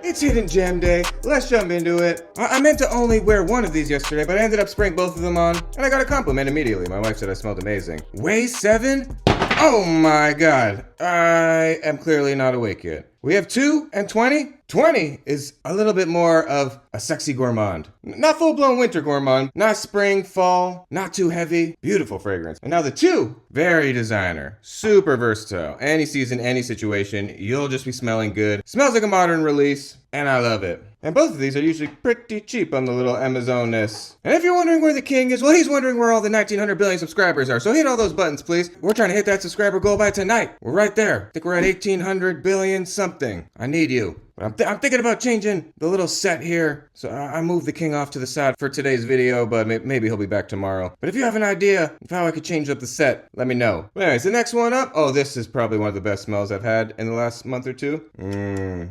It's Hidden Gem Day. Let's jump into it. I meant to only wear one of these yesterday, but I ended up spraying both of them on, and I got a compliment immediately. My wife said I smelled amazing. Way 7? Oh my god. I am clearly not awake yet. We have 2 and 20? 20 is a little bit more of a sexy gourmand. Not full-blown winter gourmand, not spring, fall, not too heavy, beautiful fragrance. And now the 2, very designer, super versatile. Any season, any situation, you'll just be smelling good. Smells like a modern release, and I love it. And both of these are usually pretty cheap on the little Amazon-ness. And if you're wondering where the king is, well, he's wondering where all the 1900 billion subscribers are. So hit all those buttons, please. We're trying to hit that subscriber goal by tonight. We're right there. I think we're at 1800 billion something. I need you. But I'm thinking about changing the little set here. So I moved the king off to the side for today's video, but maybe he'll be back tomorrow. But if you have an idea of how I could change up the set, let me know. But anyways, the next one up. Oh, this is probably one of the best smells I've had in the last month or two.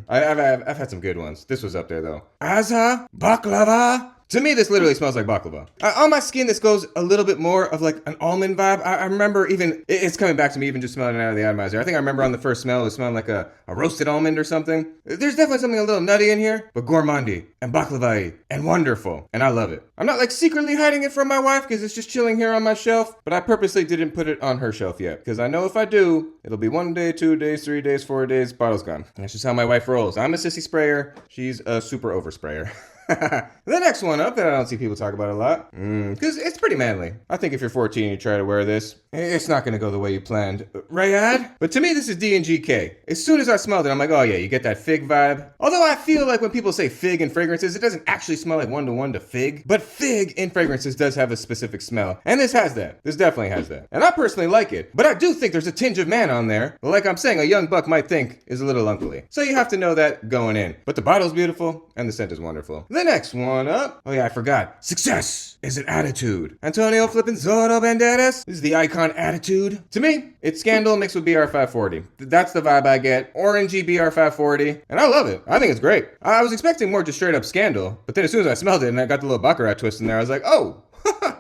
I've had some good ones. This was up there though. Azha Baklava. To me, this literally smells like baklava. On my skin, this goes a little bit more of like an almond vibe. I remember even, it's coming back to me even just smelling it out of the atomizer. I think I remember on the first smell, it was smelling like a roasted almond or something. There's definitely something a little nutty in here, but gourmandy and baklava-y and wonderful. And I love it. I'm not like secretly hiding it from my wife because it's just chilling here on my shelf, but I purposely didn't put it on her shelf yet because I know if I do, it'll be 1 day, 2 days, 3 days, 4 days, bottle's gone. And that's just how my wife rolls. I'm a sissy sprayer. She's a super over sprayer. The next one up that I don't see people talk about a lot, because it's pretty manly. I think if you're 14 and you try to wear this, it's not going to go the way you planned. Rayad? But to me, this is D&GK. As soon as I smelled it, I'm like, oh yeah, you get that fig vibe. Although I feel like when people say fig in fragrances, it doesn't actually smell like one-to-one to fig. But fig in fragrances does have a specific smell. And this has that. This definitely has that. And I personally like it. But I do think there's a tinge of man on there. Like I'm saying, a young buck might think is a little uncly. So you have to know that going in. But the bottle's beautiful, and the scent is wonderful. The next one up. Oh yeah, I forgot. Success is an attitude. Antonio flipping Zorro Banderas. This is the icon attitude. To me, it's Scandal mixed with BR540. That's the vibe I get. Orangey BR540. And I love it. I think it's great. I was expecting more just straight up Scandal. But then as soon as I smelled it and I got the little Baccarat twist in there, I was like, oh.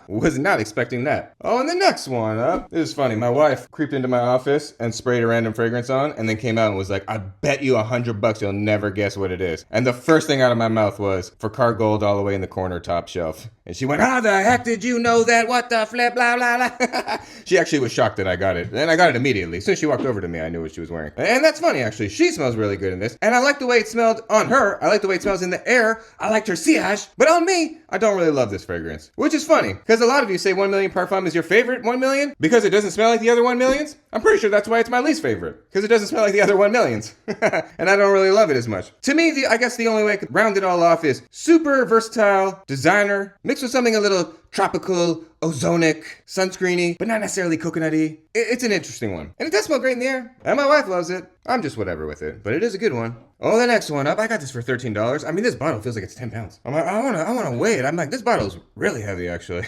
Was not expecting that. Oh, and the next one up. This is funny. My wife creeped into my office and sprayed a random fragrance on and then came out and was like, I bet you $100 you'll never guess what it is. And the first thing out of my mouth was for Car Gold all the way in the corner top shelf. And she went, how the heck did you know that? What the flip, blah, blah, blah. She actually was shocked that I got it. And I got it immediately. As soon as she walked over to me, I knew what she was wearing. And that's funny, actually. She smells really good in this. And I like the way it smelled on her. I like the way it smells in the air. I liked her sillage. But on me, I don't really love this fragrance. Which is funny, because a lot of you say 1 Million Parfum is your favorite 1 Million because it doesn't smell like the other 1 Millions. I'm pretty sure that's why it's my least favorite, because it doesn't smell like the other 1 Millions. And I don't really love it as much. To me, I guess the only way I could round it all off is super versatile, designer, mixed with something a little tropical, ozonic, sunscreeny, but not necessarily coconutty. It's an interesting one. And it does smell great in the air. And my wife loves it. I'm just whatever with it, but it is a good one. Oh, the next one up. I got this for $13. I mean, this bottle feels like it's 10 pounds. I'm like, I want to weigh it. I'm like, this bottle's really heavy, actually.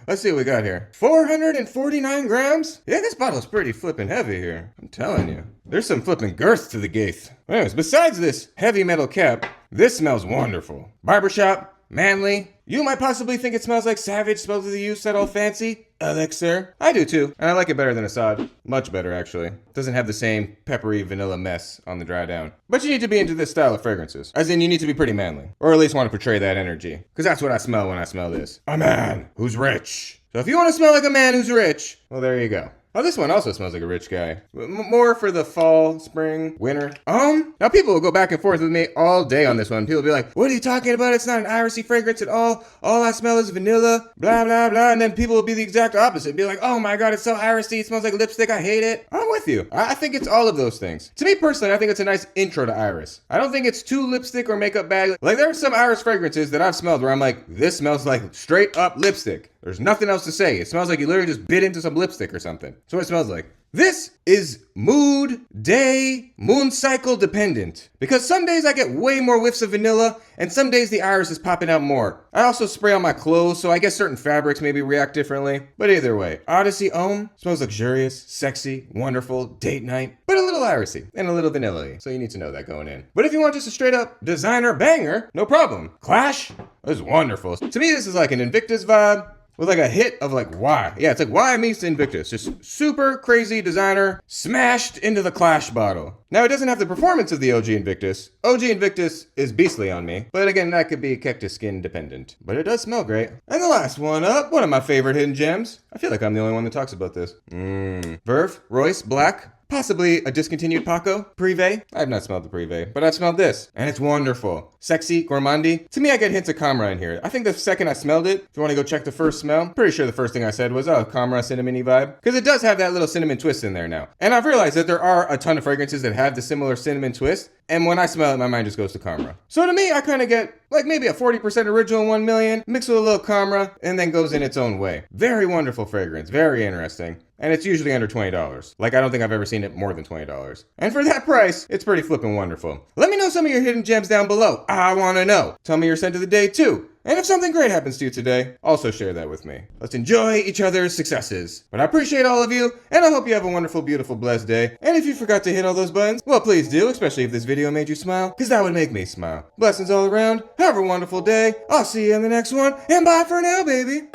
Let's see what we got here. 449 grams? Yeah, this bottle's pretty flippin' heavy here. I'm telling you. There's some flippin' girth to the gaith. Anyways, besides this heavy metal cap, this smells wonderful. Barbershop, manly. You might possibly think it smells like Savage, spelled with a U, said all fancy. Elixir. I do too, and I like it better than Assad. Much better, actually. It doesn't have the same peppery vanilla mess on the dry down. But you need to be into this style of fragrances. As in, you need to be pretty manly. Or at least want to portray that energy. Because that's what I smell when I smell this. A man who's rich. So if you want to smell like a man who's rich, well, there you go. Oh, this one also smells like a rich guy. More for the fall, spring, winter. Now people will go back and forth with me all day on this one. People will be like, what are you talking about? It's not an irisy fragrance at all. All I smell is vanilla, blah, blah, blah. And then people will be the exact opposite. Be like, oh my God, it's so irisy. It smells like lipstick. I hate it. I'm with you. I think it's all of those things. To me personally, I think it's a nice intro to iris. I don't think it's too lipstick or makeup bag. Like there are some iris fragrances that I've smelled where I'm like, this smells like straight up lipstick. There's nothing else to say. It smells like you literally just bit into some lipstick or something. That's what it smells like. This is mood, day, moon cycle dependent. Because some days I get way more whiffs of vanilla, and some days the iris is popping out more. I also spray on my clothes, so I guess certain fabrics maybe react differently. But either way, Odyssey Homme smells luxurious, sexy, wonderful, date night, but a little irisy and a little vanilla-y. So you need to know that going in. But if you want just a straight up designer banger, no problem. Clash is wonderful. To me, this is like an Invictus vibe. with like a hit of like why. Yeah, it's like why meets Invictus. Just super crazy designer smashed into the Clash bottle. Now, it doesn't have the performance of the OG Invictus. OG Invictus is beastly on me, but again, that could be cactus skin dependent. But it does smell great. And the last one up, one of my favorite hidden gems. I feel like I'm the only one that talks about this. Verve, Royce, Black. Possibly a discontinued Paco, Privé. I have not smelled the Privé, but I've smelled this, and it's wonderful. Sexy, gourmandy. To me, I get hints of Camera in here. I think the second I smelled it, if you want to go check the first smell, pretty sure the first thing I said was, oh, Camera cinnamony vibe. Because it does have that little cinnamon twist in there now. And I've realized that there are a ton of fragrances that have the similar cinnamon twist, and when I smell it, my mind just goes to Camera. So to me, I kind of get like maybe a 40% original 1 million, mixed with a little Camera, and then goes in its own way. Very wonderful fragrance, very interesting. And it's usually under $20. Like, I don't think I've ever seen it more than $20. And for that price, it's pretty flippin' wonderful. Let me know some of your hidden gems down below. I wanna know. Tell me your scent of the day too. And if something great happens to you today, also share that with me. Let's enjoy each other's successes. But I appreciate all of you, and I hope you have a wonderful, beautiful, blessed day. And if you forgot to hit all those buttons, well, please do, especially if this video made you smile, because that would make me smile. Blessings all around. Have a wonderful day. I'll see you in the next one, and bye for now, baby.